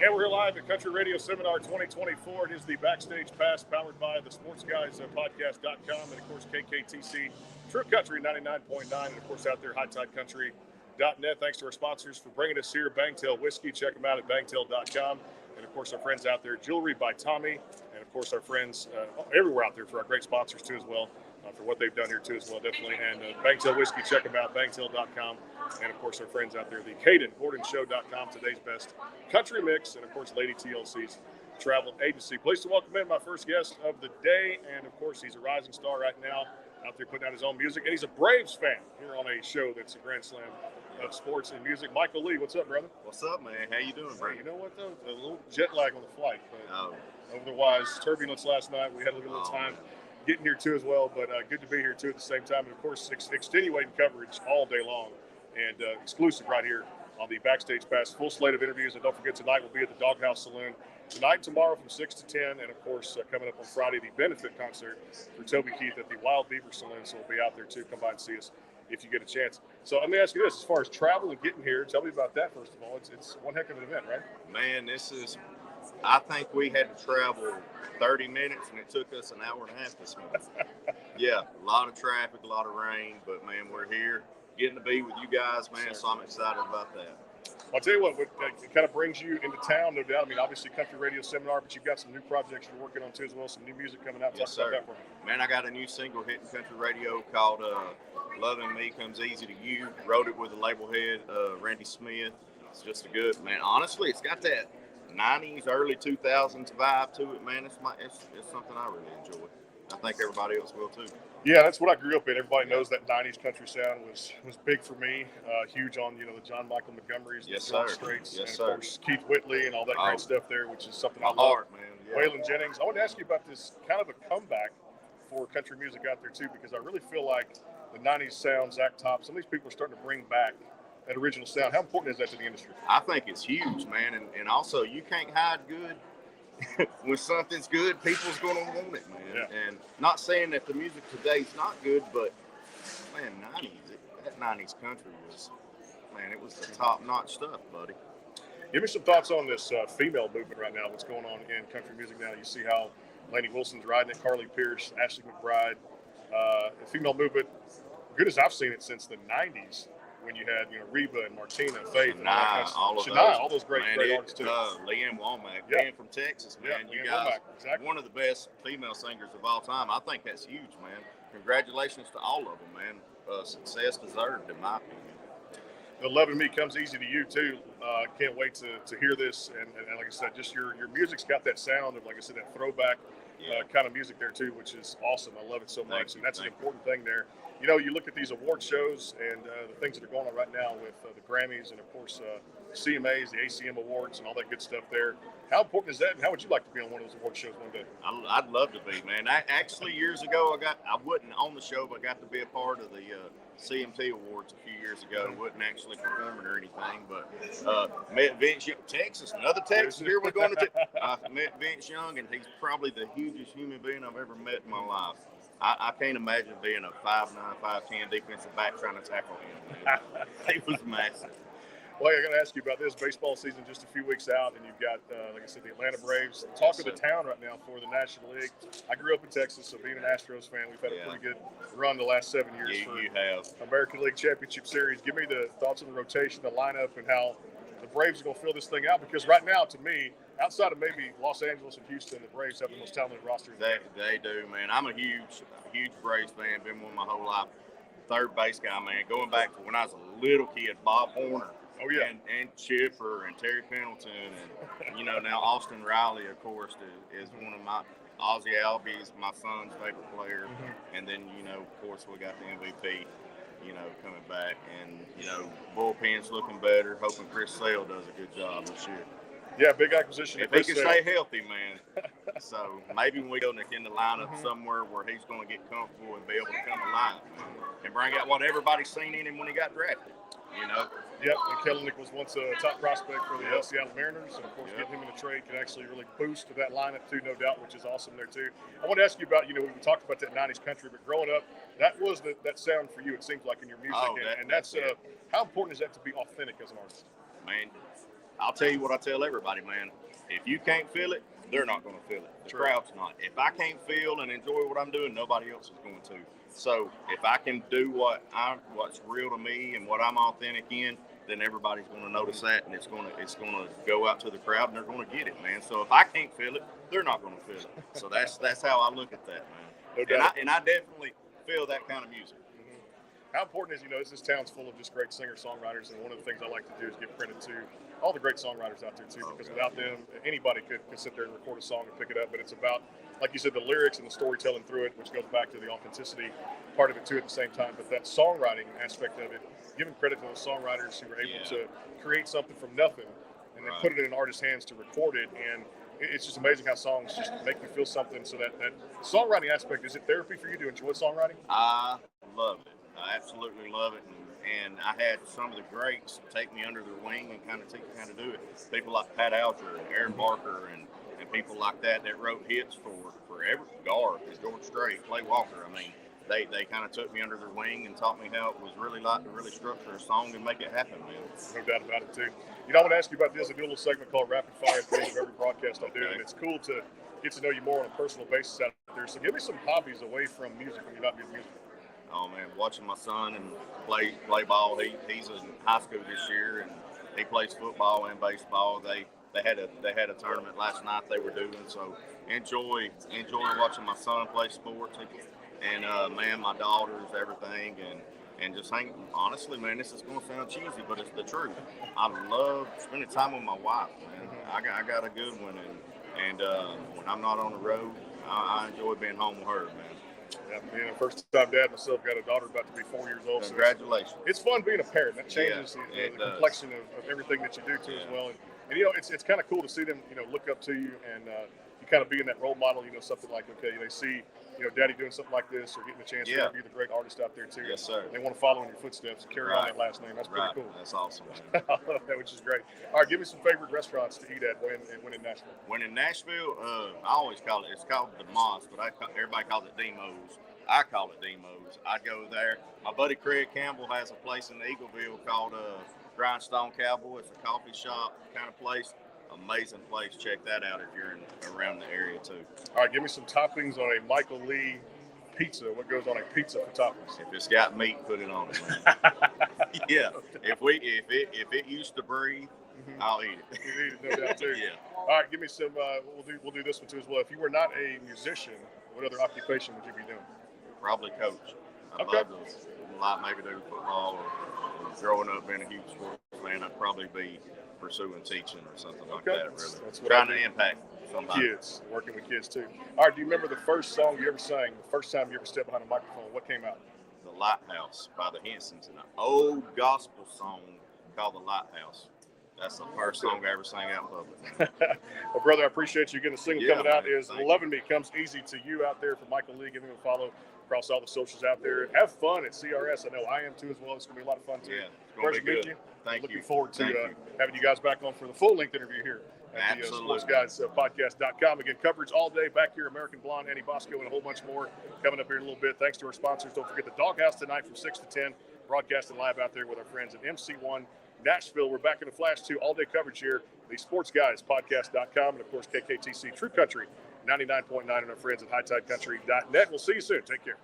And we're live at Country Radio Seminar 2024. It is the Backstage Pass powered by the Sports Guys Podcast.com and, of course, KKTC True Country 99.9 and, of course, out there, HighTideCountry.net. Thanks to our sponsors for bringing us here, Bangtail Whiskey. Check them out at bangtail.com. And, of course, our friends out there, Jewelry by Tommy. And, of course, our friends everywhere out there for our great sponsors, too, as well. For what they've done here, too, as well, definitely. And Bangtail Whiskey, check them out, bangtail.com. And, of course, our friends out there, the CadenGordonShow.com, today's best country mix, and, of course, Lady TLC's travel agency. Pleased to welcome in my first guest of the day. And, of course, he's a rising star right now, out there putting out his own music. And he's a Braves fan here on a show that's a grand slam of sports and music. Michael Lee, what's up, brother? What's up, man? How you doing, bro? You know what, though? A little jet lag on the flight. But otherwise, turbulence last night. We had a little time getting here, too, as well. But good to be here, too, at the same time. And, of course, extenuating coverage all day long. And exclusive right here on the Backstage Pass. Full slate of interviews. And don't forget, tonight we'll be at the Doghouse Saloon. Tonight and tomorrow from 6 to 10. And, of course, coming up on Friday, the benefit concert for Toby Keith at the Wild Beaver Saloon. So we'll be out there, too. Come by and see us if you get a chance. So let me ask you this. As far as travel and getting here, tell me about that, first of all. It's one heck of an event, right? Man, I think we had to travel 30 minutes, and it took us an hour and a half this morning. Yeah, a lot of traffic, a lot of rain, but, man, we're here. Getting to be with you guys, man, so I'm excited about that. I'll tell you what it kind of brings you into town, no doubt. I mean, obviously, Country Radio Seminar, but you've got some new projects you're working on, too, as well, some new music coming out. Yes, Talk sir. about that for me. Man, I got a new single hitting country radio called Loving Me Comes Easy to You. Wrote it with the label head, Randy Smith. It's just a good, man, honestly, it's got that 90s, early 2000s vibe to it, man. It's something I really enjoy. I think everybody else will, too. Yeah, that's what I grew up in. Everybody knows that 90s country sound was big for me. Huge on, the John Michael Montgomerys, yes, the John sir. Straits, yes, and, of course, Keith Whitley and all that great stuff there, which is something I love. Heart, man. Yeah. Waylon Jennings. I want to ask you about this kind of a comeback for country music out there, too, because I really feel like the 90s sound, Zach Top, some of these people are starting to bring back that original sound. How important is that to the industry? I think it's huge, man. And also, you can't hide good. When something's good, people's going to want it, man. Yeah. And not saying that the music today's not good, but, man, that 90s country was, man, it was the top-notch stuff, buddy. Give me some thoughts on this female movement right now, what's going on in country music now. You see how Lainey Wilson's riding it, Carly Pierce, Ashley McBride. The female movement, good as I've seen it since the 90s, when you had, Reba and Martina, Faith, and all those great artists too. Leanne Womack, yeah. being from Texas, man. Yeah, you guys, exactly. One of the best female singers of all time. I think that's huge, man. Congratulations to all of them, man. Success deserved, in my opinion. The Loving Me Comes Easy to You too. Can't wait to hear this. And like I said, just your music's got that sound of, like I said, that throwback kind of music there too, which is awesome. I love it so much, and that's an important thing there. You look at these award shows and the things that are going on right now with the Grammys and, of course, CMAs, the ACM Awards, and all that good stuff there. How important is that, and how would you like to be on one of those award shows one day? I'd love to be, man. Actually, years ago, I wasn't on the show, but got to be a part of the CMT Awards a few years ago. Wasn't actually performing or anything, but met Vince Young, Texas, another Texas. Here we're going to met Vince Young, and he's probably the hugest human being I've ever met in my life. I can't imagine being a 5'9", 5'10" defensive back trying to tackle him. He was massive. Well, I got to ask you about this. Baseball season just a few weeks out, and you've got, like I said, the Atlanta Braves. Talk of the town right now for the National League. I grew up in Texas, so being an Astros fan, we've had a pretty good run the last 7 years. You have. American League Championship Series. Give me the thoughts on the rotation, the lineup, and how the Braves are going to fill this thing out. Because right now, to me, outside of maybe Los Angeles and Houston, the Braves have the most talented roster. They do, man. I'm a huge Braves fan. Been one my whole life. Third base guy, man. Going back to when I was a little kid, Bob Horner. Oh, yeah. And Chipper and Terry Pendleton and, now Austin Riley, of course, is one of my – Ozzie Albies, my son's favorite player. Mm-hmm. And then, of course, we got the MVP, coming back. And, bullpen's looking better. Hoping Chris Sale does a good job this year. Yeah, big acquisition. If he can stay healthy, man. So maybe when we go in the lineup somewhere where he's going to get comfortable and be able to come alive and bring out what everybody's seen in him when he got drafted, Yep, and Kellenic was once a top prospect for the Seattle Mariners, and of course, getting him in a trade can actually really boost that lineup too, no doubt, which is awesome there too. I want to ask you about, we talked about that 90s country, but growing up, that was that sound for you, it seems like, in your music, and that's how important is that to be authentic as an artist? Man, I'll tell you what I tell everybody, man. If you can't feel it, they're not going to feel it. The crowd's not. If I can't feel and enjoy what I'm doing, nobody else is going to. So if I can do what's real to me and what I'm authentic in, then everybody's going to notice that, and it's going to go out to the crowd, and they're going to get it, man. So if I can't feel it, they're not going to feel it. So that's how I look at that, man. And I definitely feel that kind of music. How important is, this town's full of just great singer-songwriters, and one of the things I like to do is give credit to all the great songwriters out there, too, because without them, anybody could sit there and record a song and pick it up, but it's about, like you said, the lyrics and the storytelling through it, which goes back to the authenticity part of it, too, at the same time, but that songwriting aspect of it, giving credit to the songwriters who were able to create something from nothing and then put it in an artist's hands to record it, and it's just amazing how songs just make you feel something. So that songwriting aspect, is it therapy for you to enjoy songwriting? I love it. I absolutely love it, and I had some of the greats take me under their wing and kind of teach me how to do it. People like Pat Alger and Aaron Barker and people like that wrote hits for every Garth, George Strait, Clay Walker. I mean, they kind of took me under their wing and taught me how it was really like to really structure a song and make it happen, man. No doubt about it, too. I want to ask you about this. I do a little segment called Rapid Fire at the end of every broadcast I do, and it's cool to get to know you more on a personal basis out there. So give me some hobbies away from music when you're not doing music. Oh man, watching my son and play ball. He's in high school this year, and he plays football and baseball. They had a tournament last night they were doing, so enjoy watching my son play sports. And man, my daughters, everything, and just hang. Honestly, man, this is going to sound cheesy, but it's the truth. I love spending time with my wife, man. I got a good one, and when I'm not on the road, I enjoy being home with her, man. Yeah, being a first-time dad myself, got a daughter about to be 4 years old. Congratulations. So it's fun being a parent. That changes the complexion of everything that you do, too, as well. And it's kind of cool to see them, look up to you and you kind of be in that role model, something like, okay, they see, daddy doing something like this or getting a chance to interview the great artist out there, too. Yes, sir. They want to follow in your footsteps and carry on that last name. That's pretty cool. That's awesome. I love that, which is great. All right, give me some favorite restaurants to eat at when in Nashville. When in Nashville, I always call it's called the Moss, but everybody calls it Demos. I call it Demos. I go there. My buddy Craig Campbell has a place in Eagleville called Grindstone Cowboy. It's a coffee shop kind of place. Amazing place. Check that out if you're around the area too. All right, give me some toppings on a Michael Lee pizza. What goes on a pizza for toppings? If it's got meat, put it on it. Yeah. If it used to breathe, I'll eat it. You eat it, no doubt too. Yeah. All right, give me some. We'll do this one too as well. If you were not a musician, what other occupation would you be doing? Probably coach. I'd love to maybe do football or growing up being a huge sports fan, I'd probably be pursuing teaching or something like that, really. That's what trying to impact somebody. Kids, working with kids too. All right, do you remember the first song you ever sang, the first time you ever stepped behind a microphone? What came out? The Lighthouse by the Hensons, an old gospel song called The Lighthouse. That's the first song I ever sang out in public. Well, brother, I appreciate you. Again, the single coming out is Thank Loving Me Comes Easy to You out there for Michael Lee. Give him a follow across all the socials out there. Have fun at CRS. I know I am too as well. It's going to be a lot of fun too. Yeah, it's going to be good. Looking forward to having you guys back on for the full-length interview here at the SportsGuysPodcast.com. Again, coverage all day back here. American Blonde, Annie Bosco, and a whole bunch more coming up here in a little bit. Thanks to our sponsors. Don't forget the Doghouse tonight from 6 to 10. Broadcasting live out there with our friends at MC1 Nashville. We're back in a flash too. All-day coverage here. The SportsGuysPodcast.com and, of course, KKTC True Country 99.9 and our friends at HighTideCountry.net. We'll see you soon. Take care.